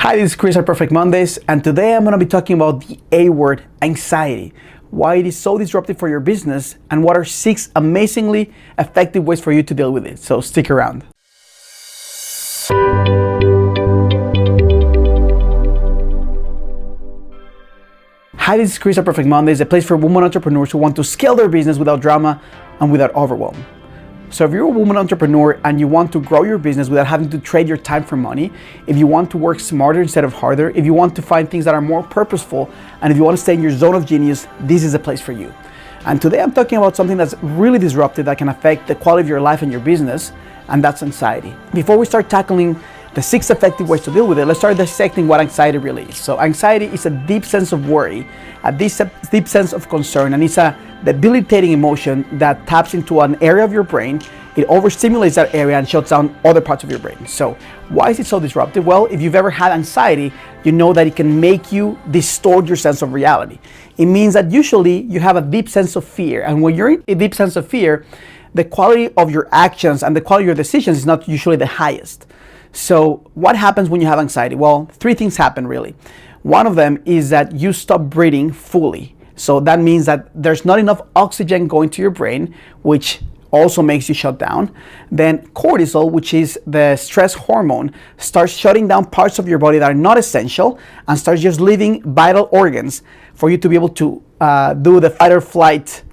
Hi, this is Chris at Perfect Mondays, and today I'm going to be talking about the A word, anxiety, why it is so disruptive for your business, and what are 6 amazingly effective ways for you to deal with it. So stick around. Hi, this is Chris at Perfect Mondays, a place for women entrepreneurs who want to scale their business without drama and without overwhelm. So if you're a woman entrepreneur and you want to grow your business without having to trade your time for money, if you want to work smarter instead of harder, if you want to find things that are more purposeful, and if you want to stay in your zone of genius, this is a place for you. And today I'm talking about something that's really disruptive that can affect the quality of your life and your business, and that's anxiety. Before we start tackling the 6 effective ways to deal with it, let's start dissecting what anxiety really is. So anxiety is a deep sense of worry, a deep sense of concern, and it's a debilitating emotion that taps into an area of your brain. It overstimulates that area and shuts down other parts of your brain. So why is it so disruptive? Well, if you've ever had anxiety, you know that it can make you distort your sense of reality. It means that usually you have a deep sense of fear, and when you're in a deep sense of fear, the quality of your actions and the quality of your decisions is not usually the highest. So what happens when you have anxiety? Well, 3 things happen really. One of them is that you stop breathing fully. So that means that there's not enough oxygen going to your brain, which also makes you shut down. Then cortisol, which is the stress hormone, starts shutting down parts of your body that are not essential and starts just leaving vital organs for you to be able to do the fight or flight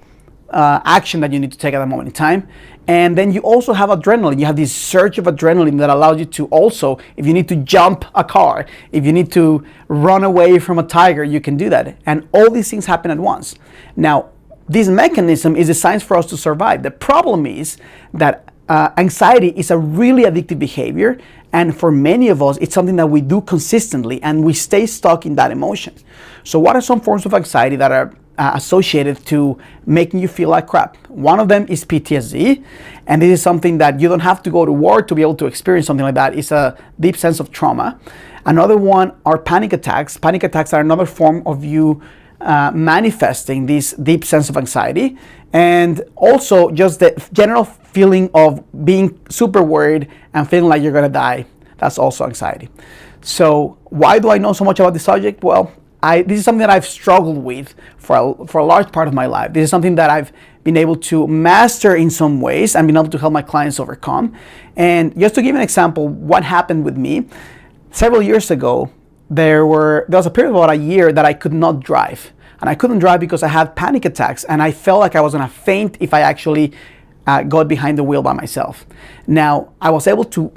action that you need to take at that moment in time. And then you also have adrenaline. You have this surge of adrenaline that allows you to also, if you need to jump a car, if you need to run away from a tiger, you can do that. And all these things happen at once. Now, this mechanism is designed for us to survive. The problem is that anxiety is a really addictive behavior. And for many of us, it's something that we do consistently and we stay stuck in that emotion. So what are some forms of anxiety that are associated to making you feel like crap? One of them is PTSD, and this is something that you don't have to go to war to be able to experience something like that. It's a deep sense of trauma. Another one are panic attacks. Panic attacks are another form of you manifesting this deep sense of anxiety, and also just the general feeling of being super worried and feeling like you're gonna die. That's also anxiety. So why do I know so much about this subject? Well, this is something that I've struggled with for a large part of my life. This is something that I've been able to master in some ways and been able to help my clients overcome. And just to give an example, what happened with me, several years ago, there was a period of about a year that I could not drive. And I couldn't drive because I had panic attacks, and I felt like I was gonna faint if I actually got behind the wheel by myself. Now, I was able to,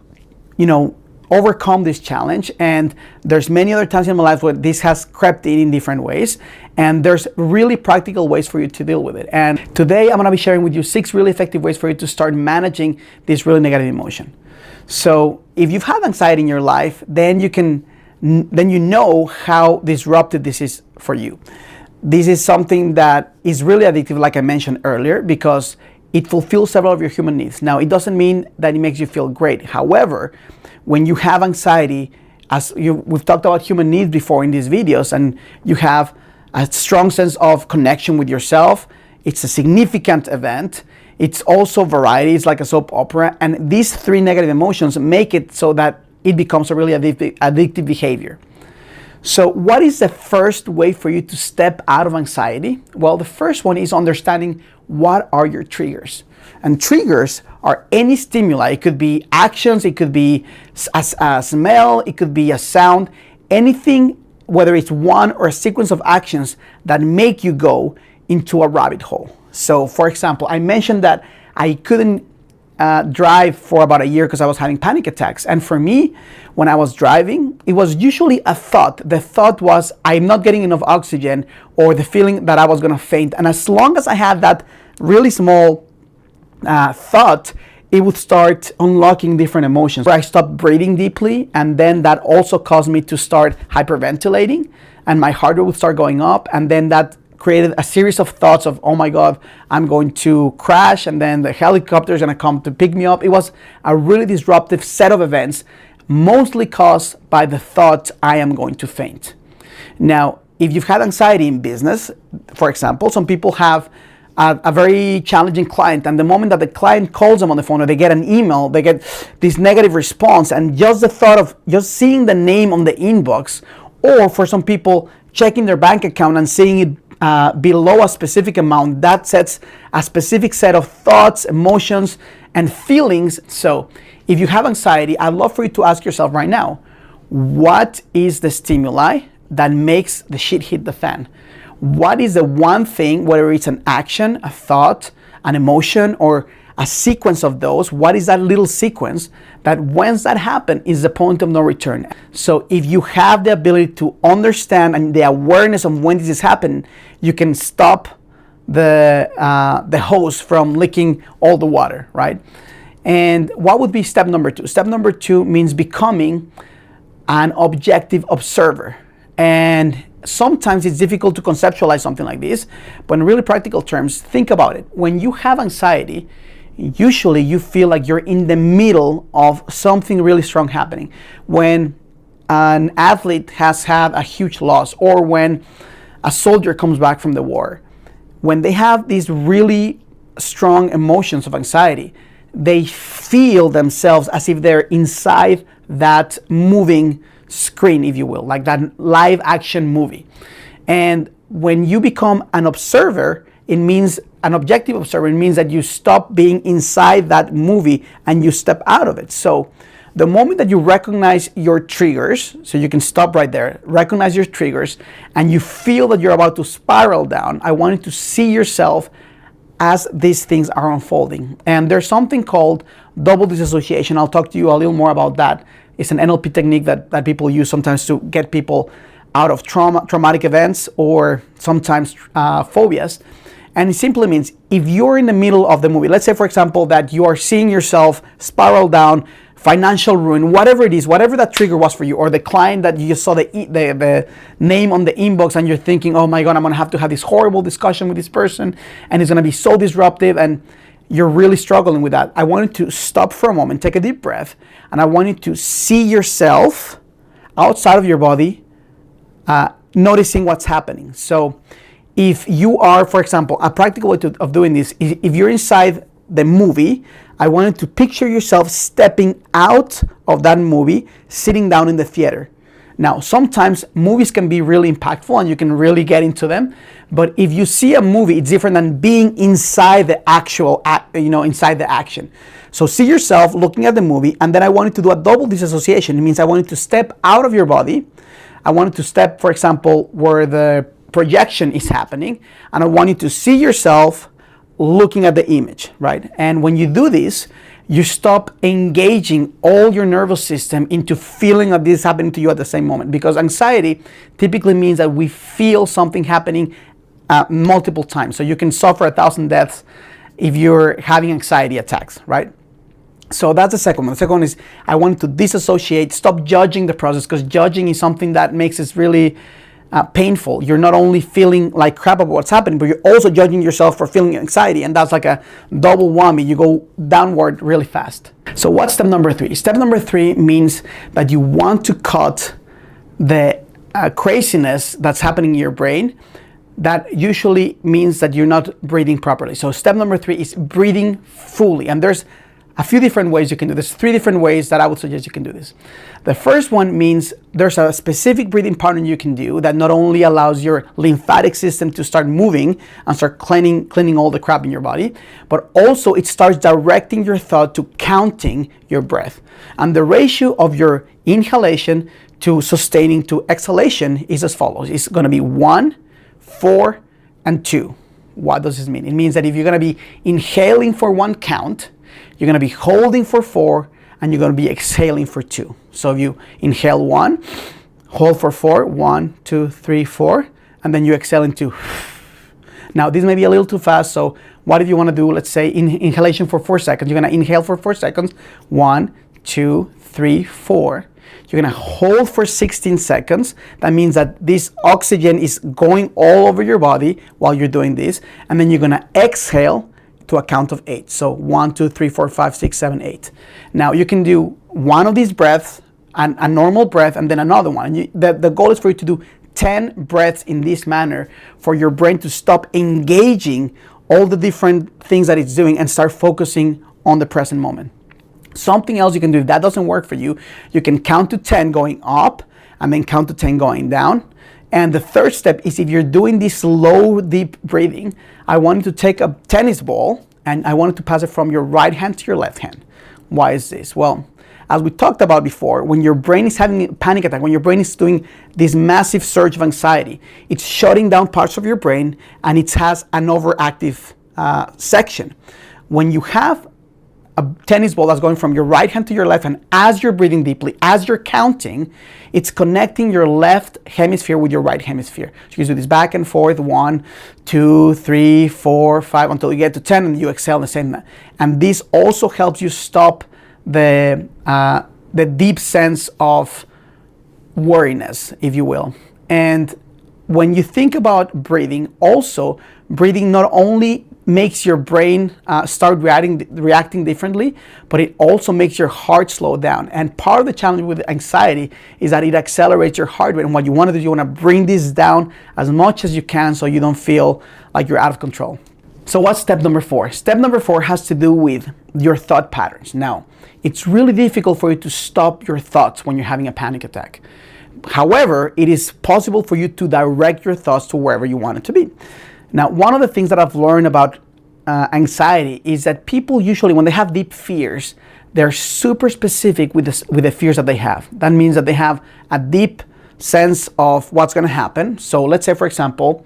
overcome this challenge, and there's many other times in my life where this has crept in different ways, and there's really practical ways for you to deal with it. And today I'm going to be sharing with you 6 really effective ways for you to start managing this really negative emotion. So if you've had anxiety in your life, then you know how disruptive this is for you. This is something that is really addictive, like I mentioned earlier, because it fulfills several of your human needs. Now, it doesn't mean that it makes you feel great. However, when you have anxiety, we've talked about human needs before in these videos, and you have a strong sense of connection with yourself. It's a significant event. It's also variety. It's like a soap opera. And these 3 negative emotions make it so that it becomes a really addictive behavior. So what is the first way for you to step out of anxiety? Well, the first one is understanding what are your triggers. And triggers are any stimuli. It could be actions, it could be a smell, it could be a sound, anything, whether it's one or a sequence of actions that make you go into a rabbit hole. So for example, I mentioned that I couldn't drive for about a year because I was having panic attacks. And for me, when I was driving, it was usually a thought. The thought was, I'm not getting enough oxygen, or the feeling that I was gonna faint. And as long as I had that really small thought, it would start unlocking different emotions. I stopped breathing deeply, and then that also caused me to start hyperventilating, and my heart rate would start going up, and then that created a series of thoughts of, oh my God, I'm going to crash, and then the helicopter is gonna come to pick me up. It was a really disruptive set of events, mostly caused by the thought, I am going to faint. Now, if you've had anxiety in business, for example, some people have a very challenging client, and the moment that the client calls them on the phone or they get an email, they get this negative response, and just the thought of just seeing the name on the inbox, or for some people checking their bank account and seeing it below a specific amount, that sets a specific set of thoughts, emotions, and feelings. So if you have anxiety, I'd love for you to ask yourself right now, what is the stimuli that makes the shit hit the fan? What is the one thing, whether it's an action, a thought, an emotion, or a sequence of those, what is that little sequence that once that happens is the point of no return? So if you have the ability to understand and the awareness of when this is happening, you can stop the hose from leaking all the water, right? And what would be step number 2? Step number 2 means becoming an objective observer. And sometimes it's difficult to conceptualize something like this, but in really practical terms, think about it. When you have anxiety, usually you feel like you're in the middle of something really strong happening. When an athlete has had a huge loss, or when a soldier comes back from the war, when they have these really strong emotions of anxiety, they feel themselves as if they're inside that moving screen, if you will, like that live action movie. And when you become an observer, it means an objective observer. It means that you stop being inside that movie and you step out of it. So the moment that you recognize your triggers, so you can stop right there, recognize your triggers, and you feel that you're about to spiral down, I want you to see yourself as these things are unfolding. And there's something called double disassociation. I'll talk to you a little more about that. It's an NLP technique that people use sometimes to get people out of traumatic events, or sometimes phobias. And it simply means if you're in the middle of the movie, let's say, for example, that you are seeing yourself spiral down, financial ruin, whatever it is, whatever that trigger was for you, or the client that you just saw the name on the inbox and you're thinking, oh my God, I'm gonna have to have this horrible discussion with this person and it's gonna be so disruptive, and you're really struggling with that. I want you to stop for a moment, take a deep breath, and I want you to see yourself outside of your body, noticing what's happening. So if you are, for example, a practical way of doing this, if you're inside the movie, I want you to picture yourself stepping out of that movie, sitting down in the theater. Now, sometimes movies can be really impactful and you can really get into them. But if you see a movie, it's different than being inside the actual, inside the action. So see yourself looking at the movie, and then I want you to do a double disassociation. It means I want you to step out of your body. I want you to step, for example, where the projection is happening, and I want you to see yourself looking at the image, right? And when you do this, you stop engaging all your nervous system into feeling that this is happening to you at the same moment. Because anxiety typically means that we feel something happening multiple times. So you can suffer 1,000 deaths if you're having anxiety attacks, right? So that's the second one. The second one is I want to disassociate, stop judging the process, because judging is something that makes it really painful. You're not only feeling like crap about what's happening, but you're also judging yourself for feeling anxiety, and that's like a double whammy. You go downward really fast. So what's step number 3? Step number 3 means that you want to cut the craziness that's happening in your brain. That usually means that you're not breathing properly. So step number 3 is breathing fully, and there's a few different ways you can do this. 3 different ways that I would suggest you can do this. The first one means there's a specific breathing pattern you can do that not only allows your lymphatic system to start moving and start cleaning all the crap in your body, but also it starts directing your thought to counting your breath. And the ratio of your inhalation to sustaining to exhalation is as follows. It's going to be 1, 4, and 2. What does this mean? It means that if you're going to be inhaling for 1 count, you're going to be holding for 4, and you're going to be exhaling for 2. So if you inhale 1, hold for 4, 1, 2, 3, 4, and then you exhale into. Now this may be a little too fast, so what if you want to do, let's say, inhalation for 4 seconds. You're going to inhale for 4 seconds, 1, 2, 3, 4. You're going to hold for 16 seconds. That means that this oxygen is going all over your body while you're doing this, and then you're going to exhale to a count of 8. So 1, 2, 3, 4, 5, 6, 7, 8. Now you can do one of these breaths, and a normal breath, and then another one. The goal is for you to do 10 breaths in this manner for your brain to stop engaging all the different things that it's doing and start focusing on the present moment. Something else you can do, if that doesn't work for you, you can count to 10 going up and then count to 10 going down. And the third step is, if you're doing this slow, deep breathing, I want you to take a tennis ball and I want you to pass it from your right hand to your left hand. Why is this? Well, as we talked about before, when your brain is having a panic attack, when your brain is doing this massive surge of anxiety, it's shutting down parts of your brain and it has an overactive section. When you have a tennis ball that's going from your right hand to your left hand, as you're breathing deeply, as you're counting, it's connecting your left hemisphere with your right hemisphere. So you can do this back and forth, 1, 2, 3, 4, 5, until you get to 10, and you exhale the same. And this also helps you stop the deep sense of worriness, if you will. And when you think about breathing, also breathing not only makes your brain start reacting differently, but it also makes your heart slow down. And part of the challenge with anxiety is that it accelerates your heart rate. And what you want to do, you want to bring this down as much as you can so you don't feel like you're out of control. So what's step number 4? Step number 4 has to do with your thought patterns. Now, it's really difficult for you to stop your thoughts when you're having a panic attack. However, it is possible for you to direct your thoughts to wherever you want it to be. Now, one of the things that I've learned about anxiety is that people usually, when they have deep fears, they're super specific with the fears that they have. That means that they have a deep sense of what's going to happen. So let's say, for example,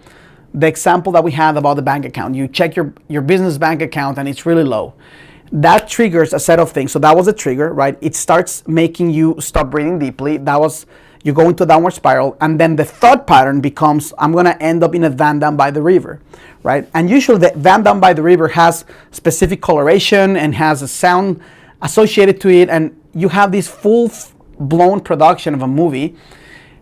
the example that we had about the bank account. You check your business bank account and it's really low. That triggers a set of things. So that was a trigger, right? It starts making you stop breathing deeply. You go into a downward spiral, and then the thought pattern becomes, I'm going to end up in a van down by the river, right? And usually the van down by the river has specific coloration and has a sound associated to it, and you have this full-blown production of a movie.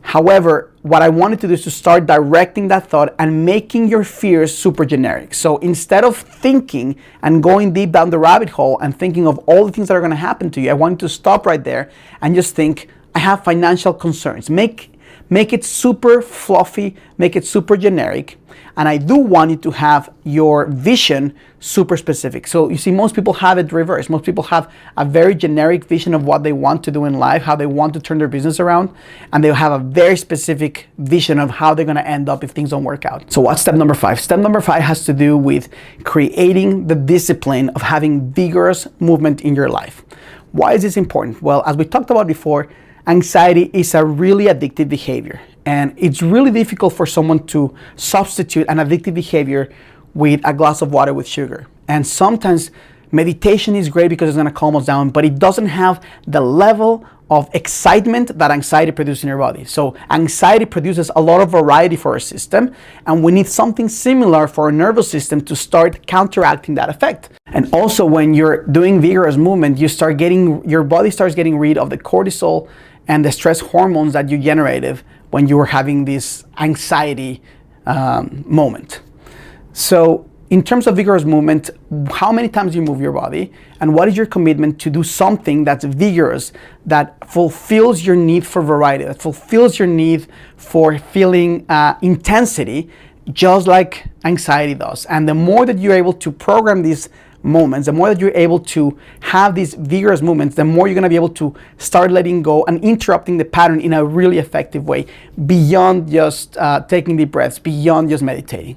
However, what I wanted to do is to start directing that thought and making your fears super generic. So instead of thinking and going deep down the rabbit hole and thinking of all the things that are going to happen to you, I want you to stop right there and just think, I have financial concerns. Make it super fluffy, make it super generic. And I do want you to have your vision super specific. So you see, most people have it reversed. Most people have a very generic vision of what they want to do in life, how they want to turn their business around, and they have a very specific vision of how they're going to end up if things don't work out. So what's step number 5? Step number 5 has to do with creating the discipline of having vigorous movement in your life. Why is this important? Well, as we talked about before, anxiety is a really addictive behavior, and it's really difficult for someone to substitute an addictive behavior with a glass of water with sugar. And sometimes meditation is great because it's going to calm us down, but it doesn't have the level of excitement that anxiety produces in your body. So anxiety produces a lot of variety for our system, and we need something similar for our nervous system to start counteracting that effect. And also, when you're doing vigorous movement, your body starts getting rid of the cortisol and the stress hormones that you generated when you were having this anxiety moment. So in terms of vigorous movement, how many times you move your body, and what is your commitment to do something that's vigorous, that fulfills your need for variety, that fulfills your need for feeling intensity, just like anxiety does. And the more that you're able to program these moments, the more that you're able to have these vigorous movements, the more you're going to be able to start letting go and interrupting the pattern in a really effective way, beyond just taking deep breaths, beyond just meditating.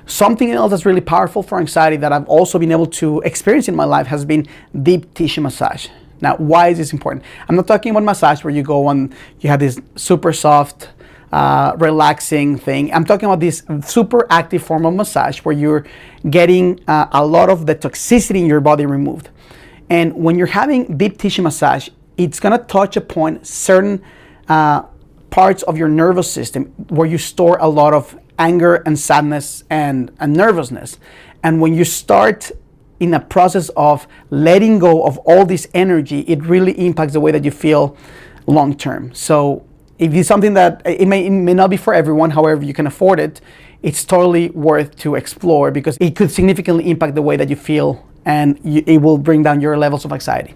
Something else that's really powerful for anxiety that I've also been able to experience in my life has been deep tissue massage. Now, why is this important? I'm not talking about massage where you go and you have this super soft, relaxing thing. I'm talking about this super active form of massage where you're getting a lot of the toxicity in your body removed. And when you're having deep tissue massage, it's going to touch upon certain parts of your nervous system where you store a lot of anger and sadness and nervousness. And when you start in a process of letting go of all this energy, it really impacts the way that you feel long term. So if it's something that it may not be for everyone, however you can afford it, it's totally worth to explore because it could significantly impact the way that you feel, and it will bring down your levels of anxiety.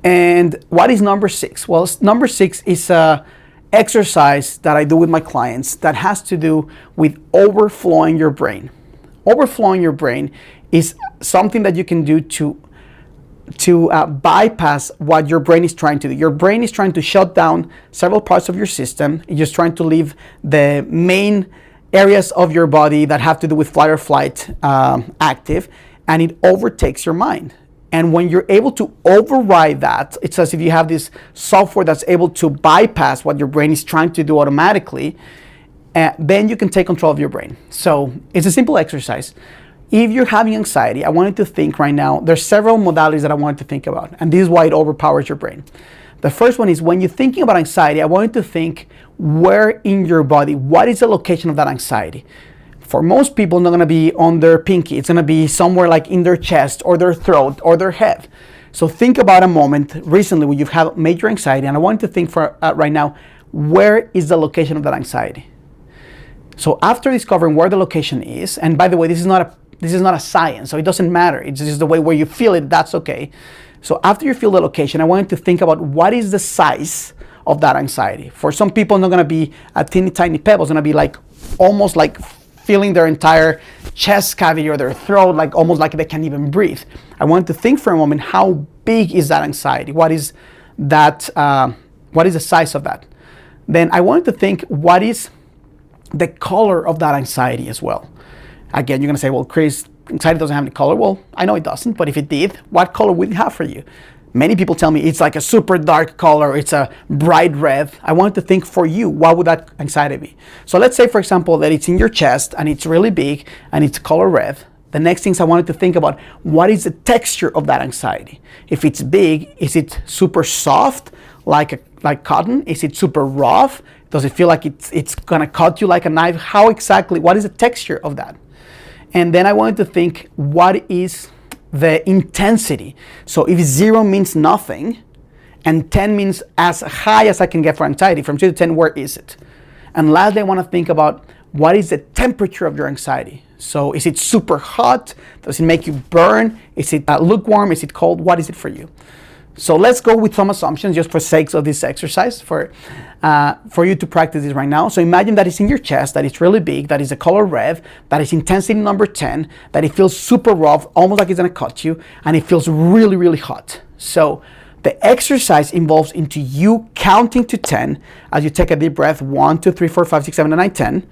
And what is number 6? Well, number 6 is a exercise that I do with my clients that has to do with overflowing your brain. overflowing your brain is something that you can do to bypass what your brain is trying to do. Your brain is trying to shut down several parts of your system. It's just trying to leave the main areas of your body that have to do with flight or flight active, and it overtakes your mind. And when you're able to override that, it's as if you have this software that's able to bypass what your brain is trying to do automatically, then you can take control of your brain. So it's a simple exercise. If you're having anxiety, I wanted to think right now, there's several modalities that I wanted to think about, and this is why it overpowers your brain. The first one is when you're thinking about anxiety, I wanted to think where in your body, what is the location of that anxiety? For most people, it's not gonna be on their pinky. It's gonna be somewhere like in their chest or their throat or their head. So think about a moment recently when you've had major anxiety, and I wanted to think for right now, where is the location of that anxiety? So after discovering where the location is, and by the way, this is not a science, so it doesn't matter. It's just the way where you feel it, that's okay. So after you feel the location, I wanted to think about what is the size of that anxiety. For some people, it's not gonna be a teeny tiny pebble. It's gonna be like almost like feeling their entire chest cavity or their throat, like almost like they can't even breathe. I wanted to think for a moment, how big is that anxiety? What is that? What is the size of that? Then I wanted to think, what is the color of that anxiety as well? Again, you're gonna say, well, Chris, anxiety doesn't have any color. Well, I know it doesn't, but if it did, what color would it have for you? Many people tell me it's like a super dark color, it's a bright red. I wanted to think for you, what would that anxiety be? So let's say, for example, that it's in your chest and it's really big and it's color red. The next things I wanted to think about, what is the texture of that anxiety? If it's big, is it super soft, like cotton? Is it super rough? Does it feel like it's gonna cut you like a knife? How exactly, what is the texture of that? And then I wanted to think, what is the intensity? So if 0 means nothing and 10 means as high as I can get for anxiety, from 0 to 10, where is it? And lastly, I want to think about what is the temperature of your anxiety. So is it super hot? Does it make you burn? Is it lukewarm? Is it cold? What is it for you? So let's go with some assumptions just for sakes of this exercise for you to practice this right now. So imagine that it's in your chest, that it's really big, that is the color red, that is intensity number 10, that it feels super rough, almost like it's gonna cut you, and it feels really, really hot. So the exercise involves into you counting to 10 as you take a deep breath, 1, 2, 3, 4, 5, 6, 7, and 8, 10.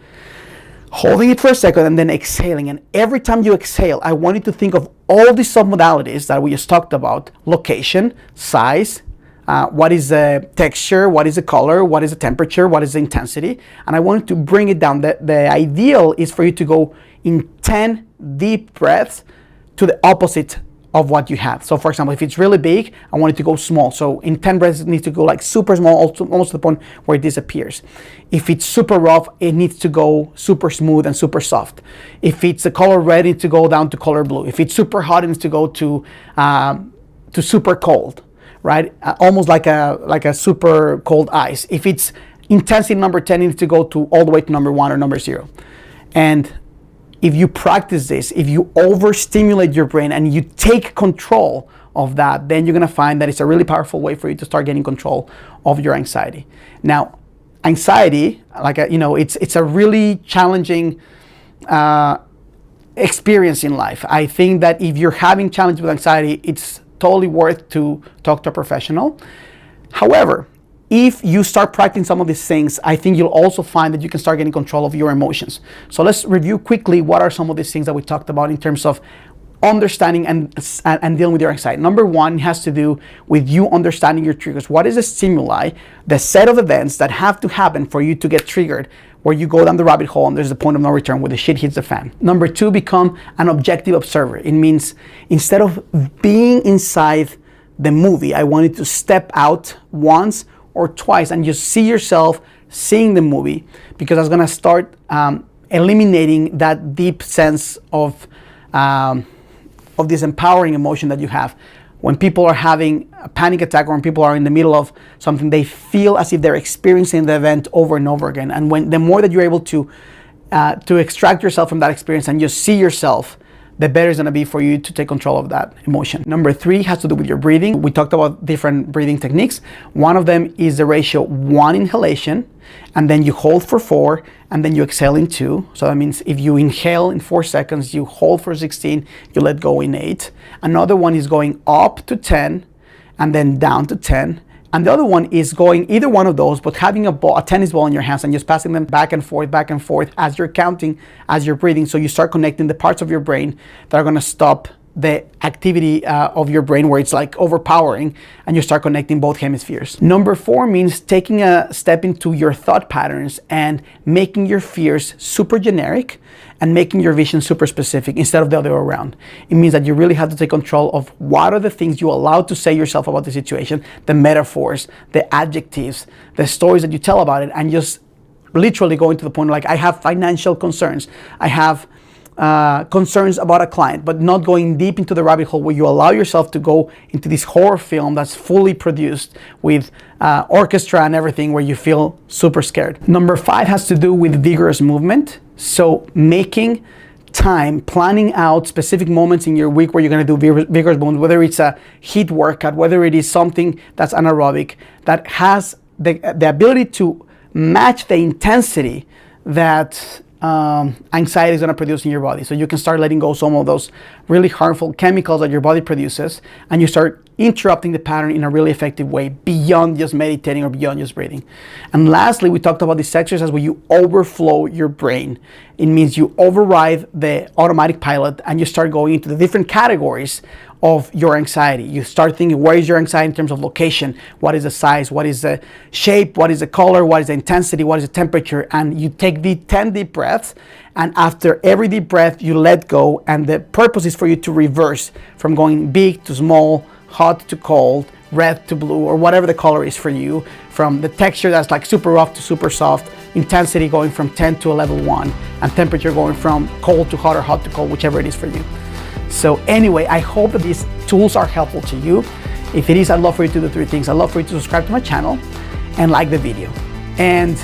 Holding it for a second and then exhaling. And every time you exhale, I want you to think of all the submodalities that we just talked about: location, size, what is the texture, what is the color, what is the temperature, what is the intensity. And I want you to bring it down. The ideal is for you to go in 10 deep breaths to the opposite of what you have. So for example, if it's really big, I want it to go small. So in 10 breaths, it needs to go like super small, almost to the point where it disappears. If it's super rough, it needs to go super smooth and super soft. If it's the color red, it needs to go down to color blue. If it's super hot, it needs to go to super cold, right? Almost like a super cold ice. If it's intensity number 10, it needs to go to all the way to number 1 or number 0. And if you practice this, if you overstimulate your brain and you take control of that, then you're gonna find that it's a really powerful way for you to start getting control of your anxiety. Now, anxiety, it's a really challenging experience in life. I think that if you're having challenges with anxiety, it's totally worth to talk to a professional. However, if you start practicing some of these things, I think you'll also find that you can start getting control of your emotions. So let's review quickly what are some of these things that we talked about in terms of understanding and dealing with your anxiety. Number 1 has to do with you understanding your triggers. What is the stimuli, the set of events that have to happen for you to get triggered, where you go down the rabbit hole and there's the point of no return where the shit hits the fan. Number 2, become an objective observer. It means instead of being inside the movie, I want you to step out once or twice and just see yourself seeing the movie, because that's gonna start eliminating that deep sense of this empowering emotion that you have. When people are having a panic attack or when people are in the middle of something, they feel as if they're experiencing the event over and over again. And the more that you're able to extract yourself from that experience and just see yourself the better it's gonna be for you to take control of that emotion. Number 3 has to do with your breathing. We talked about different breathing techniques. One of them is the ratio 1 inhalation, and then you hold for 4, and then you exhale in 2. So that means if you inhale in 4 seconds, you hold for 16, you let go in 8. Another one is going up to 10, and then down to 10. And the other one is going either one of those, but having a tennis ball in your hands and just passing them back and forth as you're counting, as you're breathing. So you start connecting the parts of your brain that are gonna stop the activity of your brain where it's like overpowering, and you start connecting both hemispheres. Number 4 means taking a step into your thought patterns and making your fears super generic and making your vision super specific instead of the other way around. It means that you really have to take control of what are the things you allow to say yourself about the situation, the metaphors, the adjectives, the stories that you tell about it, and just literally going to the point like, I have financial concerns, I have concerns about a client, but not going deep into the rabbit hole where you allow yourself to go into this horror film that's fully produced with orchestra and everything, where you feel super scared. Number 5 has to do with vigorous movement. So making time, planning out specific moments in your week where you're going to do vigorous movement, whether it's a HIIT workout, whether it is something that's anaerobic, that has the ability to match the intensity that anxiety is going to produce in your body. So you can start letting go some of those really harmful chemicals that your body produces, and you start interrupting the pattern in a really effective way beyond just meditating or beyond just breathing. And lastly, we talked about this exercise where you overflow your brain. It means you override the automatic pilot and you start going into the different categories of your anxiety. You start thinking, where is your anxiety in terms of location? What is the size? What is the shape? What is the color? What is the intensity? What is the temperature? And you take the 10 deep breaths, and after every deep breath, you let go. And the purpose is for you to reverse from going big to small, hot to cold, red to blue, or whatever the color is for you, from the texture that's like super rough to super soft, intensity going from 10 to a level 1, and temperature going from cold to hot or hot to cold, whichever it is for you. So anyway, I hope that these tools are helpful to you. If it is, I'd love for you to do 3 things. I'd love for you to subscribe to my channel and like the video. And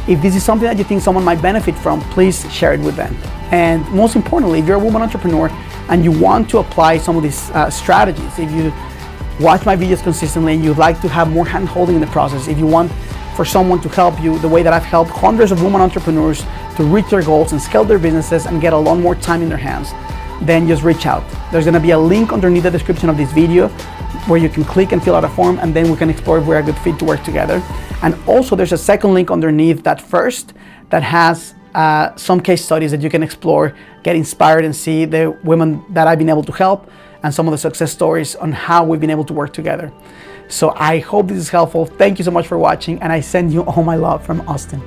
if this is something that you think someone might benefit from, please share it with them. And most importantly, if you're a woman entrepreneur and you want to apply some of these strategies, if you watch my videos consistently and you'd like to have more hand-holding in the process, if you want for someone to help you the way that I've helped hundreds of women entrepreneurs to reach their goals and scale their businesses and get a lot more time in their hands, then just reach out. There's gonna be a link underneath the description of this video where you can click and fill out a form, and then we can explore if we're a good fit to work together. And also there's a second link underneath that first that has some case studies that you can explore, get inspired, and see the women that I've been able to help and some of the success stories on how we've been able to work together. So I hope this is helpful. Thank you so much for watching, and I send you all my love from Austin.